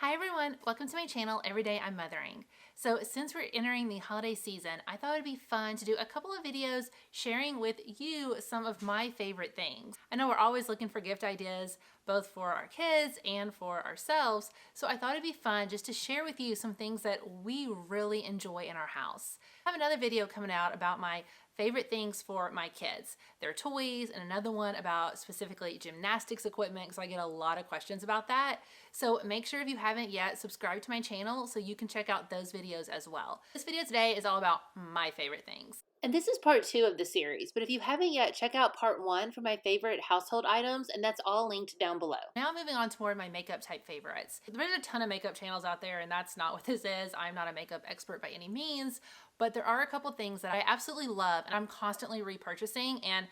Hi everyone, welcome to my channel, Everyday I'm Mothering. So since we're entering the holiday season, I thought it'd be fun to do a couple of videos sharing with you some of my favorite things. I know we're always looking for gift ideas, both for our kids and for ourselves, so I thought it'd be fun just to share with you some things that we really enjoy in our house. I have another video coming out about my favorite things for my kids, their toys, and another one about specifically gymnastics equipment because I get a lot of questions about that. So make sure if you haven't yet, subscribe to my channel so you can check out those videos as well. This video today is all about my favorite things. And this is part 2 of the series, but if you haven't yet, check out part 1 for my favorite household items, and that's all linked down below. Now moving on to more of my makeup type favorites. There's a ton of makeup channels out there, and that's not what this is. I'm not a makeup expert by any means, but there are a couple things that I absolutely love and I'm constantly repurchasing, and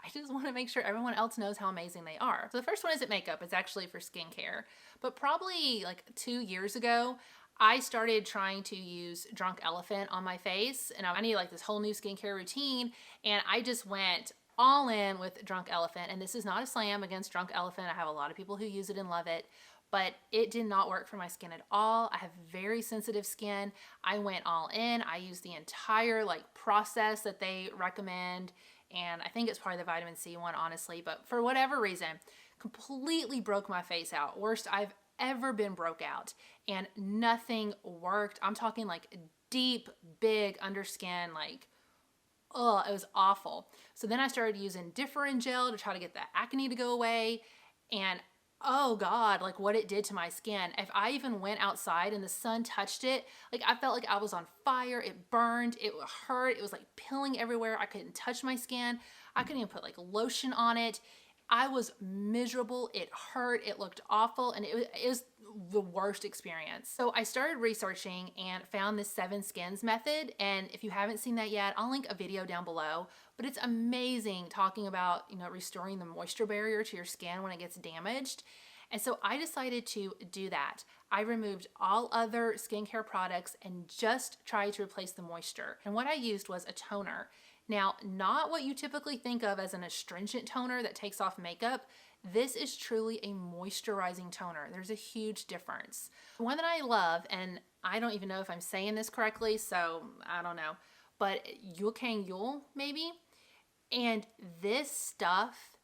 I just want to make sure everyone else knows how amazing they are. So the first one isn't makeup, it's actually for skincare. But probably like 2 years ago, I started trying to use Drunk Elephant on my face, and I needed like this whole new skincare routine, and I just went all in with Drunk Elephant. And this is not a slam against Drunk Elephant. I have a lot of people who use it and love it, but it did not work for my skin at all. I have very sensitive skin. I went all in. I used the entire process that they recommend, and I think it's probably the vitamin C one, honestly, but for whatever reason, completely broke my face out. Worst I've ever been broke out, and nothing worked. I'm talking like deep, big underskin, oh, it was awful. So then I started using Differin gel to try to get the acne to go away, and oh God, what it did to my skin. If I even went outside and the sun touched it, I felt like I was on fire. It burned, it hurt, it was peeling everywhere. I couldn't touch my skin. I couldn't even put lotion on it. I was miserable. It hurt, it looked awful, and it was the worst experience. So I started researching and found this 7 skins method, and if you haven't seen that yet, I'll link a video down below, but it's amazing talking about, restoring the moisture barrier to your skin when it gets damaged. And so I decided to do that. I removed all other skincare products and just tried to replace the moisture. And what I used was a toner. Now, not what you typically think of as an astringent toner that takes off makeup. This is truly a moisturizing toner. There's a huge difference. One that I love, and I don't even know if I'm saying this correctly, so I don't know, but Yul maybe? And this stuff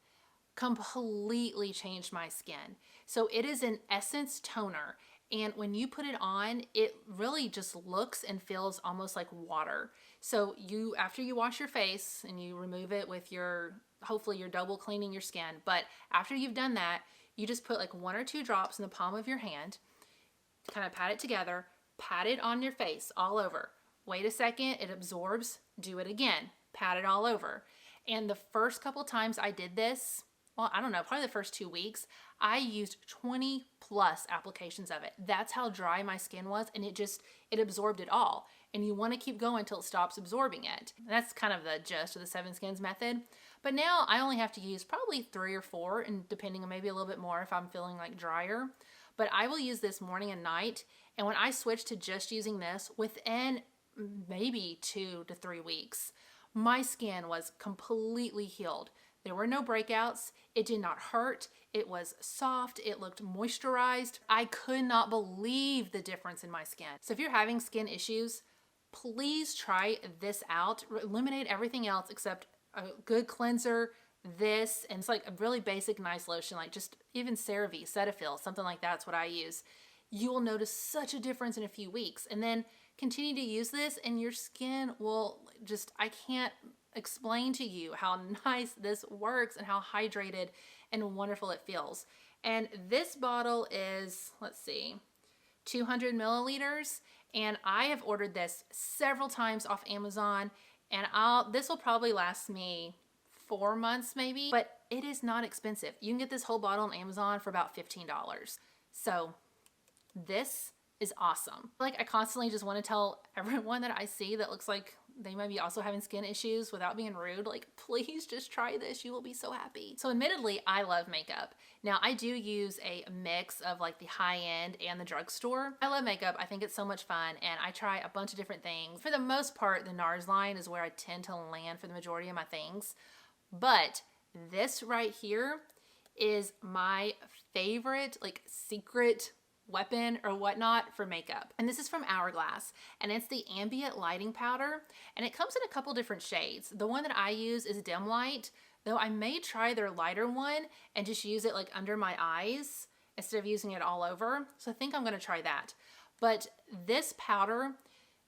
completely changed my skin. So it is an essence toner, and when you put it on, it really just looks and feels almost like water. So after you wash your face and you remove it with hopefully you're double cleaning your skin, but after you've done that, you just put 1 or 2 drops in the palm of your hand, kind of pat it together, pat it on your face all over. Wait a second, it absorbs, do it again, pat it all over. And the first couple times I did this, well, I don't know, probably the first 2 weeks, I used 20 plus applications of it. That's how dry my skin was, and it absorbed it all. And you want to keep going until it stops absorbing it. And that's kind of the gist of the 7 skins method. But now I only have to use probably 3 or 4, and depending on maybe a little bit more if I'm feeling drier. But I will use this morning and night. And when I switched to just using this, within maybe 2 to 3 weeks, my skin was completely healed. There were no breakouts. It did not hurt. It was soft. It looked moisturized. I could not believe the difference in my skin. So if you're having skin issues, please try this out. Eliminate everything else except a good cleanser, this, and it's a really basic nice lotion, just even CeraVe, Cetaphil, something like that's what I use. You will notice such a difference in a few weeks, and then continue to use this and your skin will I can't explain to you how nice this works and how hydrated and wonderful it feels. And this bottle is, let's see, 200 milliliters, and I have ordered this several times off Amazon, and this will probably last me 4 months maybe, but it is not expensive. You can get this whole bottle on Amazon for about $15. So this is awesome. I constantly just want to tell everyone that I see that looks like they might be also having skin issues without being rude, please just try this. You will be so happy. So admittedly, I love makeup. Now I do use a mix of the high end and the drugstore. I love makeup. I think it's so much fun, and I try a bunch of different things. For the most part, the NARS line is where I tend to land for the majority of my things. But this right here is my favorite secret weapon or whatnot for makeup. And this is from Hourglass, and it's the Ambient Lighting Powder, and it comes in a couple different shades. The one that I use is Dim Light, though I may try their lighter one and just use it like under my eyes instead of using it all over. So I think I'm gonna try that. But this powder,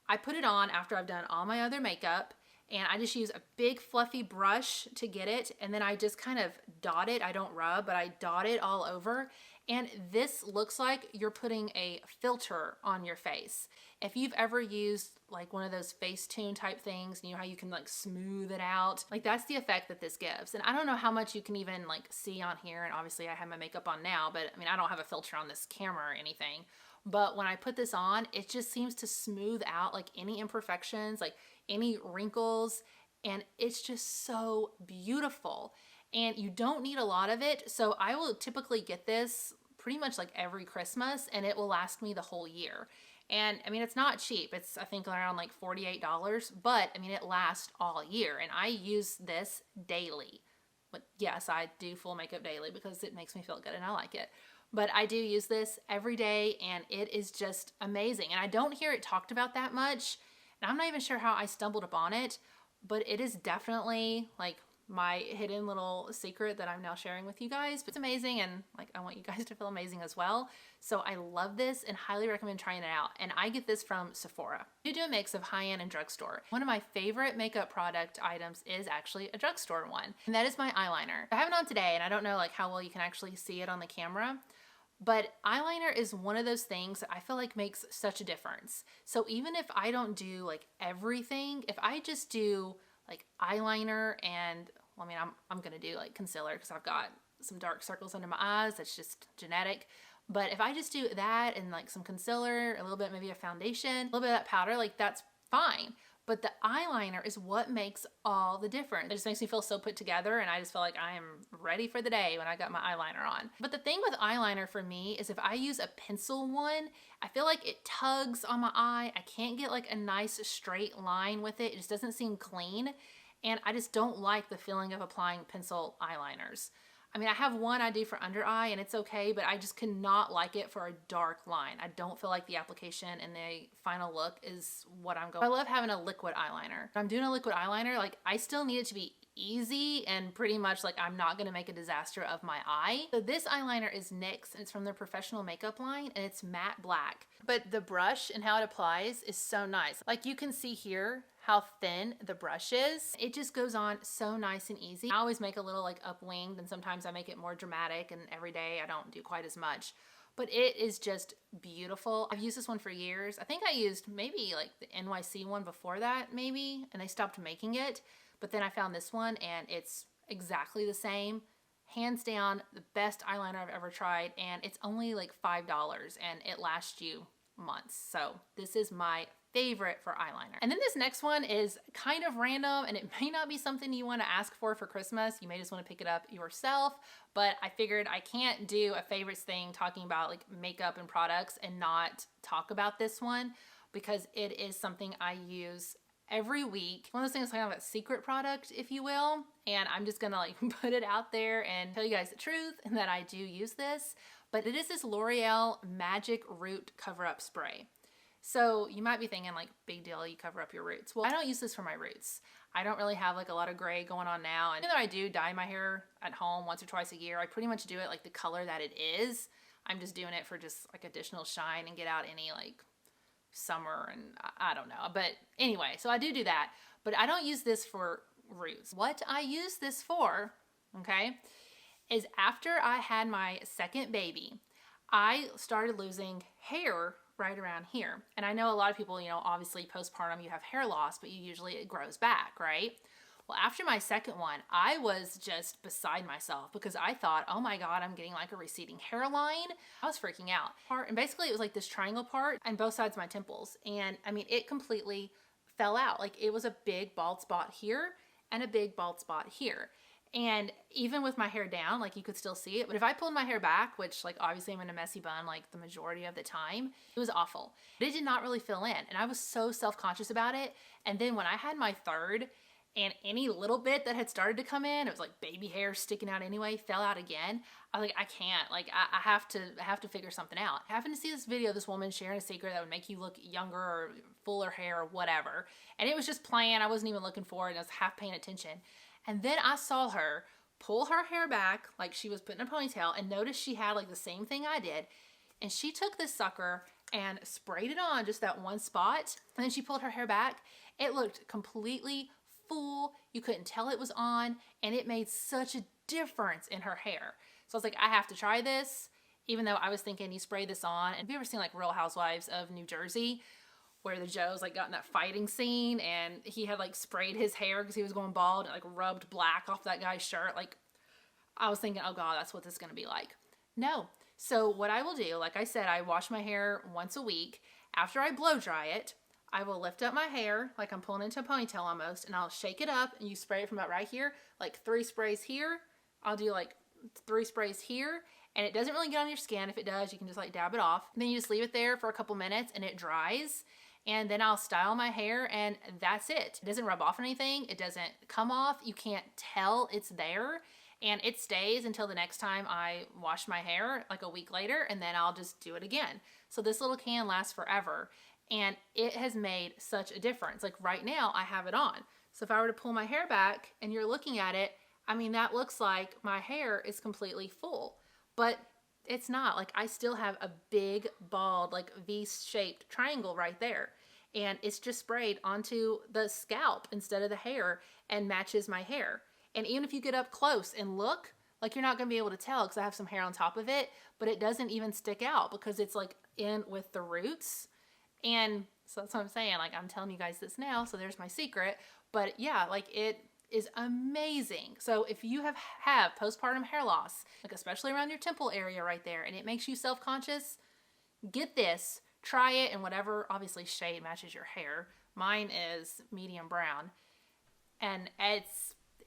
I put it on after I've done all my other makeup, and I just use a big fluffy brush to get it, and then I just kind of dot it. I don't rub, but I dot it all over. And this looks like you're putting a filter on your face. If you've ever used like one of those Facetune type things, you know how you can like smooth it out, like that's the effect that this gives. And I don't know how much you can even like see on here, and obviously I have my makeup on now, but I mean, I don't have a filter on this camera or anything. But when I put this on, it just seems to smooth out like any imperfections, like any wrinkles, and it's just so beautiful. And you don't need a lot of it, so I will typically get this pretty much like every Christmas, and it will last me the whole year. And I mean, it's not cheap. It's I think around like $48, but I mean, it lasts all year, and I use this daily. But yes, I do full makeup daily because it makes me feel good and I like it. But I do use this every day, and it is just amazing. And I don't hear it talked about that much, and I'm not even sure how I stumbled upon it, but it is definitely like my hidden little secret that I'm now sharing with you guys. But it's amazing, and like I want you guys to feel amazing as well. So I love this and highly recommend trying it out. And I get this from Sephora. I do a mix of high-end and drugstore. One of my favorite makeup product items is actually a drugstore one, and that is my eyeliner. I have it on today, and I don't know like how well you can actually see it on the camera, but eyeliner is one of those things that I feel like makes such a difference. So even if I don't do like everything, if I just do like eyeliner and, well, I mean, I'm gonna do like concealer because I've got some dark circles under my eyes. That's just genetic. But if I just do that and like some concealer, a little bit, maybe a foundation, a little bit of that powder, like that's fine. But the eyeliner is what makes all the difference. It just makes me feel so put together, and I just feel like I am ready for the day when I got my eyeliner on. But the thing with eyeliner for me is if I use a pencil one, I feel like it tugs on my eye. I can't get like a nice straight line with it. It just doesn't seem clean. And I just don't like the feeling of applying pencil eyeliners. I mean, I have one I do for under eye and it's okay, but I just cannot like it for a dark line. I don't feel like the application and the final look is what I'm going. I love having a liquid eyeliner. If I'm doing a liquid eyeliner, like I still need it to be easy and pretty much like I'm not gonna make a disaster of my eye. So this eyeliner is NYX, and it's from their professional makeup line, and it's matte black. But the brush and how it applies is so nice. Like you can see here how thin the brush is. It just goes on so nice and easy. I always make a little like upwinged, and sometimes I make it more dramatic, and every day I don't do quite as much. But it is just beautiful. I've used this one for years. I think I used maybe like the NYC one before that maybe, and they stopped making it. But then I found this one, and it's exactly the same. Hands down, the best eyeliner I've ever tried, and it's only like $5, and it lasts you months. So this is my favorite for eyeliner. And then this next one is kind of random, and it may not be something you want to ask for Christmas. You may just want to pick it up yourself, but I figured I can't do a favorites thing talking about like makeup and products and not talk about this one, because it is something I use every week. One of those things, kind of a secret product, if you will, and I'm just gonna like put it out there and tell you guys the truth and that I do use this. But it is this L'Oreal Magic Root Cover-Up Spray. So you might be thinking like, big deal, you cover up your roots. Well, I don't use this for my roots. I don't really have like a lot of gray going on now. And even though I do dye my hair at home once or twice a year, I pretty much do it like the color that it is. I'm just doing it for just like additional shine and get out any like summer, and I don't know. But anyway, so I do that, but I don't use this for roots. What I use this for, okay, is after I had my second baby, I started losing hair right around here. And I know a lot of people, you know, obviously postpartum, you have hair loss, but usually it grows back, right? Well, after my second one, I was just beside myself because I thought, oh my God, I'm getting like a receding hairline. I was freaking out. And basically it was like this triangle part on both sides of my temples. And I mean, it completely fell out. Like it was a big bald spot here and a big bald spot here. And even with my hair down, like you could still see it. But if I pulled my hair back, which like obviously I'm in a messy bun like the majority of the time, it was awful. But it did not really fill in. And I was so self-conscious about it. And then when I had my third, and any little bit that had started to come in, it was like baby hair sticking out anyway, fell out again. I was like, I can't, like, I have to figure something out. I happened to see this video of this woman sharing a secret that would make you look younger or fuller hair or whatever. And it was just playing. I wasn't even looking for it. I was half paying attention. And then I saw her pull her hair back like she was putting a ponytail, and noticed she had like the same thing I did. And she took this sucker and sprayed it on just that one spot. And then she pulled her hair back. It looked completely full. You couldn't tell it was on, and it made such a difference in her hair. So I was like, I have to try this, even though I was thinking you spray this on. And have you ever seen like Real Housewives of New Jersey, where the Joes like got in that fighting scene and he had like sprayed his hair because he was going bald and like rubbed black off that guy's shirt? Like, I was thinking, oh God, that's what this is gonna be like. No. So what I will do, like I said, I wash my hair once a week. After I blow dry it, I will lift up my hair like I'm pulling into a ponytail almost, and I'll shake it up, and you spray it from about right here, like 3 sprays here. I'll do like 3 sprays here, and it doesn't really get on your skin. If it does, you can just like dab it off. And then you just leave it there for a couple minutes and it dries. And then I'll style my hair, and that's it. It doesn't rub off anything. It doesn't come off. You can't tell it's there. And it stays until the next time I wash my hair, like a week later, and then I'll just do it again. So this little can lasts forever, and it has made such a difference. Like right now, I have it on. So if I were to pull my hair back and you're looking at it, I mean, that looks like my hair is completely full, but it's not. Like, I still have a big, bald, like V-shaped triangle right there. And it's just sprayed onto the scalp instead of the hair and matches my hair. And even if you get up close and look, like, you're not gonna be able to tell because I have some hair on top of it, but it doesn't even stick out because it's like in with the roots. And so that's what I'm saying. Like, I'm telling you guys this now, so there's my secret. But yeah, like, it is amazing. So if you have postpartum hair loss, like especially around your temple area right there, and it makes you self-conscious, get this, try it in whatever, obviously, shade matches your hair. Mine is medium brown, and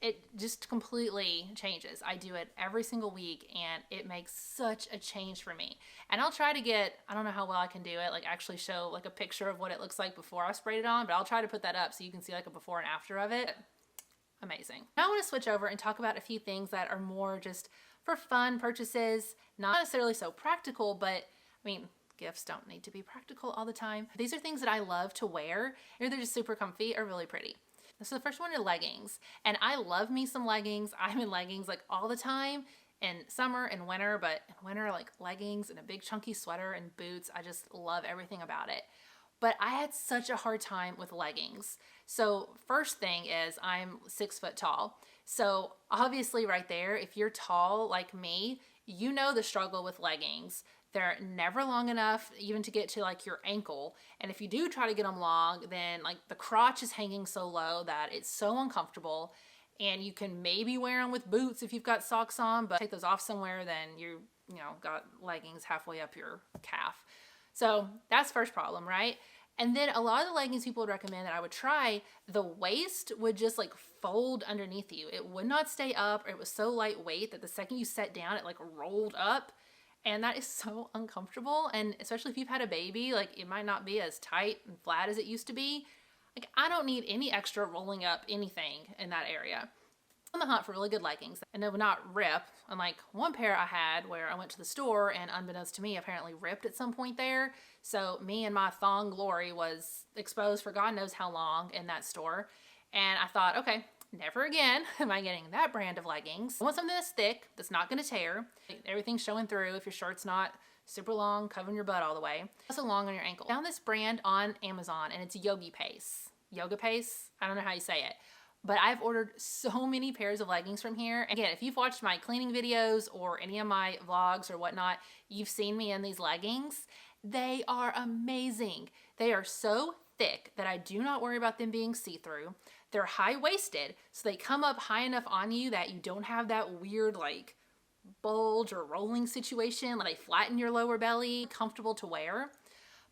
it just completely changes. I do it every single week, and it makes such a change for me. And I'll try to get, I don't know how well I can do it, like actually show like a picture of what it looks like before I sprayed it on, but I'll try to put that up so you can see like a before and after of it. Amazing. Now I want to switch over and talk about a few things that are more just for fun purchases, not necessarily so practical, but I mean, gifts don't need to be practical all the time. These are things that I love to wear. They're just super comfy or really pretty. So the first one are leggings, and I love me some leggings. I'm in leggings like all the time in summer and winter, but in winter, like leggings and a big chunky sweater and boots. I just love everything about it. But I had such a hard time with leggings. So first thing is I'm 6 foot tall. So obviously right there, if you're tall like me, you know the struggle with leggings. They're never long enough even to get to like your ankle. And if you do try to get them long, then like the crotch is hanging so low that it's so uncomfortable. And you can maybe wear them with boots if you've got socks on, but take those off somewhere, then you got leggings halfway up your calf. So that's first problem, right? And then a lot of the leggings people would recommend that I would try, the waist would just like fold underneath you. It would not stay up. It was so lightweight that the second you sat down, it like rolled up. And that is so uncomfortable. And especially if you've had a baby, like it might not be as tight and flat as it used to be. Like, I don't need any extra rolling up anything in that area. On the hunt for really good leggings, and they would not rip. Unlike one pair I had where I went to the store and unbeknownst to me apparently ripped at some point there. So me and my thong glory was exposed for God knows how long in that store. And I thought, okay, never again am I getting that brand of leggings. I want something that's thick, that's not going to tear. Everything's showing through if your shirt's not super long, covering your butt all the way. Also long on your ankle. I found this brand on Amazon, and it's Yogi Pace. Yoga Pace? I don't know how you say it. But I've ordered so many pairs of leggings from here. Again, if you've watched my cleaning videos or any of my vlogs or whatnot, you've seen me in these leggings. They are amazing. They are so thick that I do not worry about them being see-through. They're high-waisted, so they come up high enough on you that you don't have that weird like bulge or rolling situation. Like, they flatten your lower belly, comfortable to wear.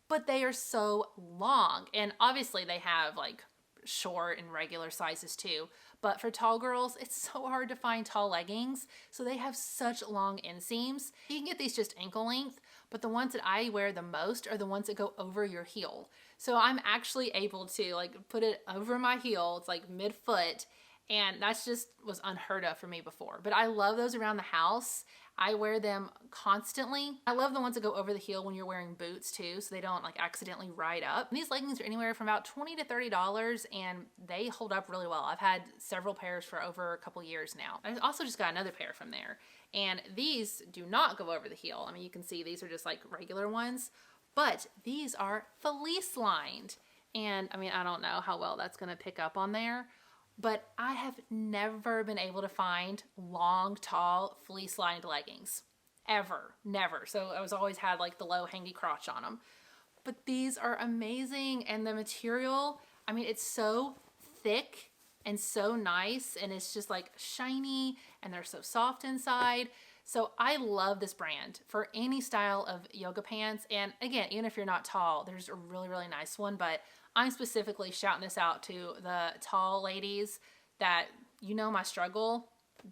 But they are so long, and obviously they have like short and regular sizes too, but for tall girls it's so hard to find tall leggings, so they have such long inseams. You can get these just ankle length, but the ones that I wear the most are the ones that go over your heel. So I'm actually able to like put it over my heel. It's like mid-foot. And that's just was unheard of for me before. But I love those around the house. I wear them constantly. I love the ones that go over the heel when you're wearing boots too, so they don't like accidentally ride up. And these leggings are anywhere from about $20 to $30 and they hold up really well. I've had several pairs for over a couple years now. I also just got another pair from there. And these do not go over the heel. I mean, you can see these are just like regular ones, but these are fleece lined. And I mean, I don't know how well that's gonna pick up on there, but I have never been able to find long, tall, fleece-lined leggings. Ever. Never. So I was always had like the low hangy crotch on them. But these are amazing. And the material, I mean, it's so thick and so nice. And it's just like shiny and they're so soft inside. So I love this brand for any style of yoga pants. And again, even if you're not tall, there's a really, really nice one. But I'm specifically shouting this out to the tall ladies that you know my struggle.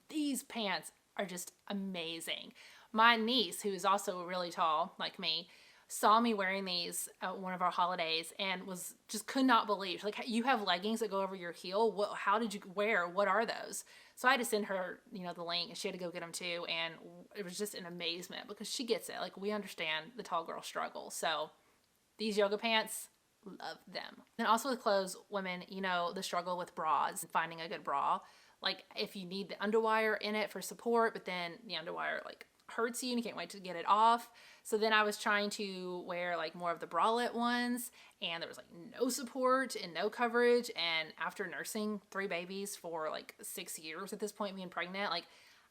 These pants are just amazing. My niece, who is also really tall like me, saw me wearing these at one of our holidays and was just could not believe. Like, you have leggings that go over your heel. How did you wear? What are those? So I had to send her, you know, the link, and she had to go get them too. And it was just an amazement because she gets it. Like, we understand the tall girl struggle. So these yoga pants, love them. And also with clothes, women, you know, the struggle with bras, finding a good bra. Like, if you need the underwire in it for support, but then the underwire like hurts you and you can't wait to get it off. So then I was trying to wear like more of the bralette ones, and there was like no support and no coverage. And after nursing 3 babies for like 6 years at this point, being pregnant, like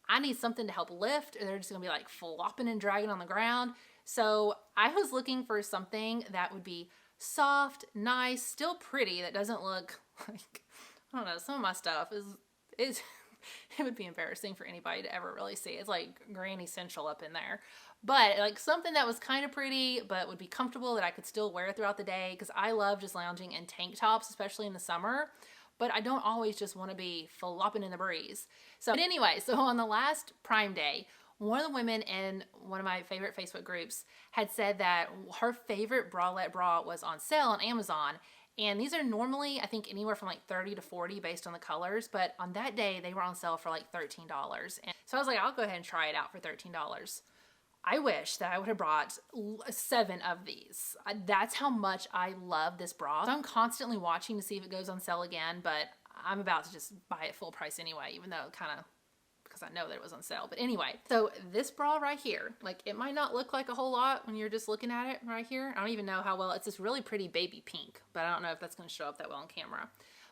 I need something to help lift, or they're just gonna be like flopping and dragging on the ground. So I was looking for something that would be soft, nice, still pretty, that doesn't look like, I don't know, some of my stuff is it would be embarrassing for anybody to ever really see. It's like Granny Central up in there. But like something that was kind of pretty, but would be comfortable, that I could still wear throughout the day, because I love just lounging in tank tops, especially in the summer. But I don't always just want to be flopping in the breeze. So, but anyway, so on the last Prime Day, one of the women in one of my favorite Facebook groups had said that her favorite bralette bra was on sale on Amazon. And these are normally, I think, anywhere from like 30 to 40 based on the colors. But on that day, they were on sale for like $13. And so I was like, I'll go ahead and try it out for $13. I wish that I would have brought 7 of these. That's how much I love this bra. So I'm constantly watching to see if it goes on sale again, but I'm about to just buy it full price anyway, even though kind of, because I know that it was on sale. But anyway, so this bra right here, like it might not look like a whole lot when you're just looking at it right here. I don't even know how well, it's this really pretty baby pink, but I don't know if that's going to show up that well on camera.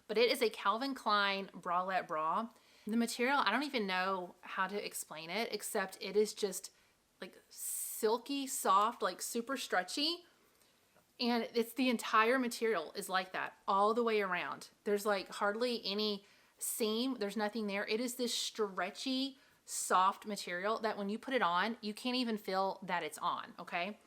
But it is a Calvin Klein bralette bra. The material, I don't even know how to explain it, except it is just like silky, soft, like super stretchy. And it's the entire material is like that all the way around. There's like hardly any seam. There's nothing there. It is this stretchy, soft material that when you put it on, you can't even feel that it's on, okay?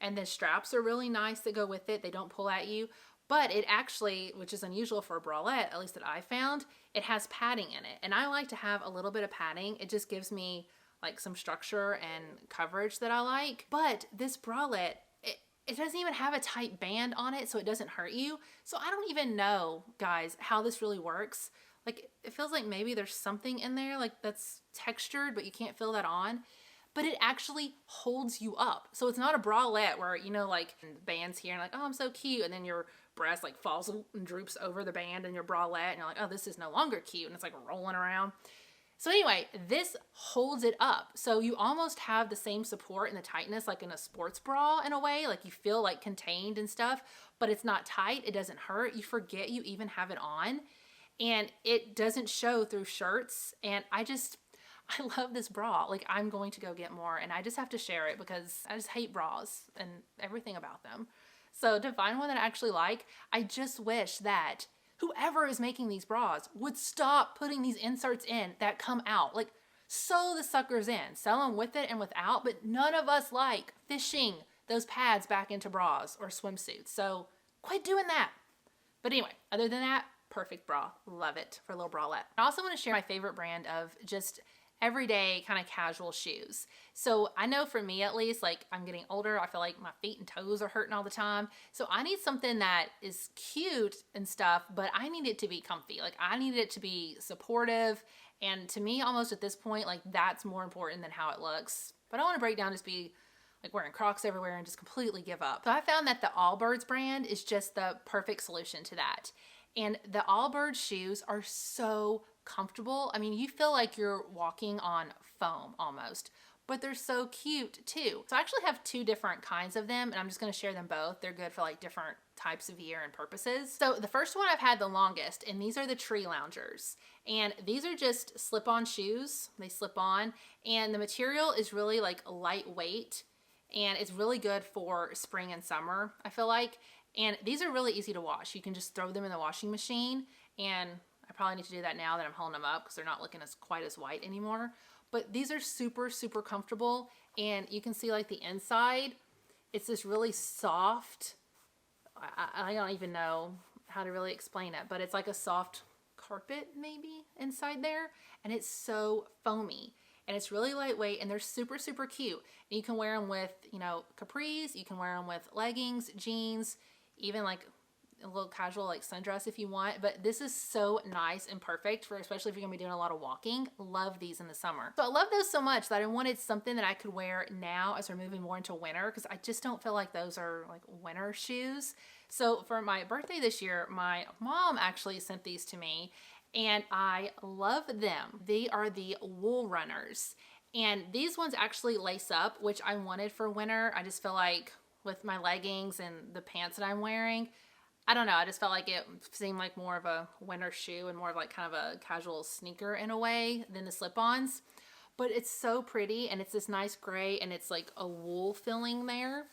And the straps are really nice that go with it. They don't pull at you. But it actually, which is unusual for a bralette, at least that I found, it has padding in it. And I like to have a little bit of padding. It just gives me like some structure and coverage that I like. But this bralette, it doesn't even have a tight band on it, so it doesn't hurt you. So I don't even know, guys, how this really works. Like, it feels like maybe there's something in there like that's textured, but you can't feel that on. But it actually holds you up. So it's not a bralette where, you know, like bands here and like, oh, I'm so cute. And then your breast like falls and droops over the band in your bralette. And you're like, oh, this is no longer cute. And it's like rolling around. So anyway, this holds it up. So you almost have the same support and the tightness like in a sports bra in a way. Like you feel like contained and stuff, but it's not tight. It doesn't hurt. You forget you even have it on. And it doesn't show through shirts. And I love this bra. Like, I'm going to go get more, and I just have to share it because I just hate bras and everything about them. So to find one that I actually like, I just wish that whoever is making these bras would stop putting these inserts in that come out. Like, sew the suckers in, sell them with it and without, but none of us like fishing those pads back into bras or swimsuits. So quit doing that. But anyway, other than that, perfect bra. Love it for a little bralette. I also want to share my favorite brand of just everyday kind of casual shoes. So I know for me at least, like I'm getting older, I feel like my feet and toes are hurting all the time. So I need something that is cute and stuff, but I need it to be comfy. Like I need it to be supportive. And to me, almost at this point, like that's more important than how it looks. But I don't want to break down, just be like wearing Crocs everywhere and just completely give up. So I found that the Allbirds brand is just the perfect solution to that. And the Allbirds shoes are so comfortable. I mean, you feel like you're walking on foam almost, but they're so cute too. So I actually have two different kinds of them, and I'm just gonna share them both. They're good for like different types of year and purposes. So the first one I've had the longest, and these are the Tree Loungers. And these are just slip-on shoes. They slip on, and the material is really like lightweight, and it's really good for spring and summer, I feel like. And these are really easy to wash. You can just throw them in the washing machine, and I probably need to do that now that I'm holding them up because they're not looking quite as white anymore. But these are super, super comfortable, and you can see like the inside, it's this really soft, I don't even know how to really explain it, but it's like a soft carpet maybe inside there, and it's so foamy. And it's really lightweight, and they're super, super cute. And you can wear them with, you know, capris, you can wear them with leggings, jeans, even like a little casual like sundress if you want. But this is so nice and perfect for, especially if you're gonna be doing a lot of walking. Love these in the summer. So I love those so much that I wanted something that I could wear now as we're moving more into winter, because I just don't feel like those are like winter shoes. So for my birthday this year, my mom actually sent these to me, and I love them. They are the Wool Runners. And these ones actually lace up, which I wanted for winter. I just feel like with my leggings and the pants that I'm wearing, I don't know, I just felt like it seemed like more of a winter shoe and more of like kind of a casual sneaker in a way than the slip-ons. But it's so pretty, and it's this nice gray, and it's like a wool filling there.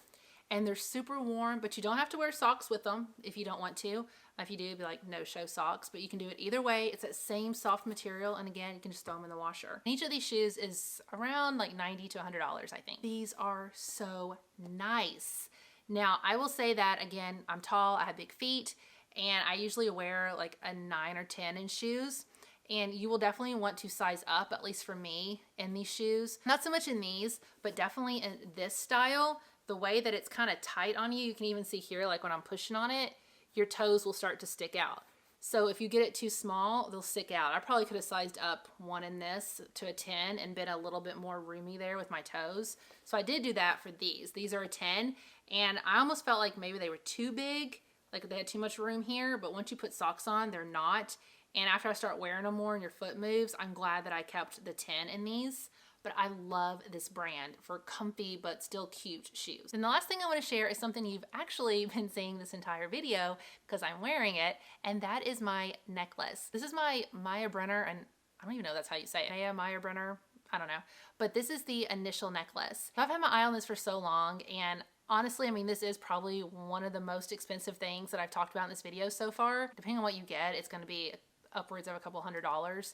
And they're super warm, but you don't have to wear socks with them if you don't want to. If you do, it'd be like no-show socks, but you can do it either way. It's that same soft material, and again, you can just throw them in the washer. And each of these shoes is around like $90 to $100, I think. These are so nice. Now, I will say that, again, I'm tall, I have big feet, and I usually wear like a 9 or 10 in shoes. And you will definitely want to size up, at least for me, in these shoes. Not so much in these, but definitely in this style. The way that it's kind of tight on you, you can even see here, like when I'm pushing on it, your toes will start to stick out. So if you get it too small, they'll stick out. I probably could have sized up one in this to a 10 and been a little bit more roomy there with my toes. So I did do that for these. These are a 10, and I almost felt like maybe they were too big, like they had too much room here, but once you put socks on, they're not. And after I start wearing them more and your foot moves, I'm glad that I kept the 10 in these. But I love this brand for comfy but still cute shoes. And the last thing I want to share is something you've actually been seeing this entire video because I'm wearing it, and that is my necklace. This is my Maya Brenner, and I don't even know if that's how you say it. Maya Brenner, I don't know. But this is the initial necklace. I've had my eye on this for so long, and honestly, I mean, this is probably one of the most expensive things that I've talked about in this video so far. Depending on what you get, it's going to be upwards of a couple $100s.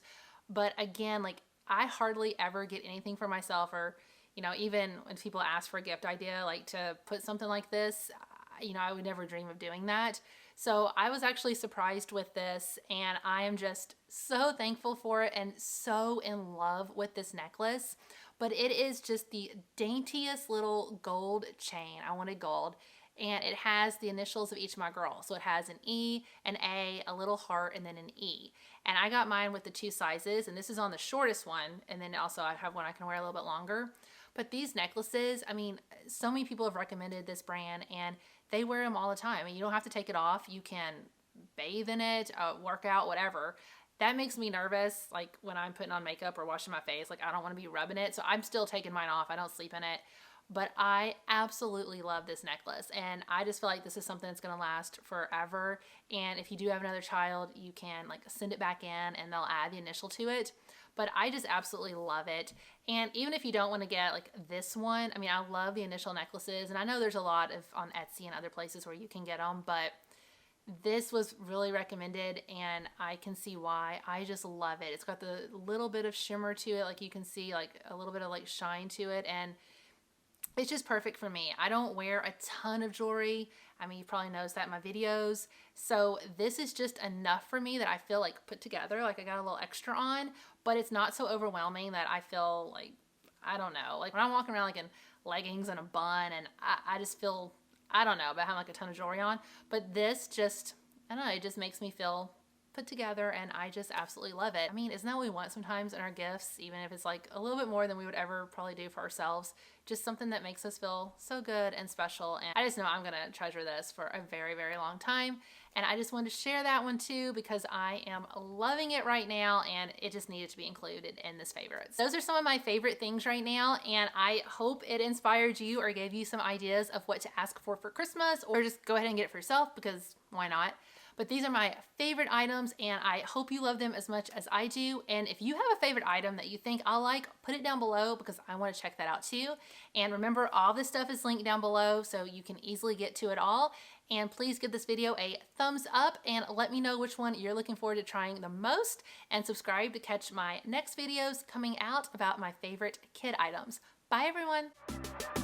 But again, like, I hardly ever get anything for myself, or, you know, even when people ask for a gift idea, like to put something like this, you know, I would never dream of doing that. So I was actually surprised with this, and I am just so thankful for it and so in love with this necklace. But it is just the daintiest little gold chain. I wanted gold. And it has the initials of each of my girls. So it has an E, an A, a little heart, and then an E. And I got mine with the 2 sizes, and this is on the shortest one. And then also I have one I can wear a little bit longer. But these necklaces, I mean, so many people have recommended this brand, and they wear them all the time. I mean, you don't have to take it off. You can bathe in it, work out, whatever. That makes me nervous, like when I'm putting on makeup or washing my face. Like, I don't want to be rubbing it. So I'm still taking mine off. I don't sleep in it. But I absolutely love this necklace, and I just feel like this is something that's going to last forever. And if you do have another child, you can like send it back in and they'll add the initial to it. But I just absolutely love it. And even if you don't want to get like this one, I mean, I love the initial necklaces, and I know there's a lot of on Etsy and other places where you can get them, but this was really recommended, and I can see why. I just love it. It's got the little bit of shimmer to it, like you can see like a little bit of like shine to it, and it's just perfect for me. I don't wear a ton of jewelry. I mean, you probably noticed that in my videos. So this is just enough for me that I feel like put together, like I got a little extra on, but it's not so overwhelming that I feel like, I don't know, like when I'm walking around like in leggings and a bun and I just feel, I don't know, about having like a ton of jewelry on, but this just, I don't know, it just makes me feel put together and I just absolutely love it. I mean, isn't that what we want sometimes in our gifts, even if it's like a little bit more than we would ever probably do for ourselves? Just something that makes us feel so good and special. And I just know I'm gonna treasure this for a very, very long time. And I just wanted to share that one too because I am loving it right now and it just needed to be included in this favorites. Those are some of my favorite things right now, and I hope it inspired you or gave you some ideas of what to ask for Christmas, or just go ahead and get it for yourself because why not? But these are my favorite items and I hope you love them as much as I do. And if you have a favorite item that you think I'll like, put it down below because I want to check that out too. And remember, all this stuff is linked down below so you can easily get to it all. And please give this video a thumbs up and let me know which one you're looking forward to trying the most, and subscribe to catch my next videos coming out about my favorite kid items. Bye everyone.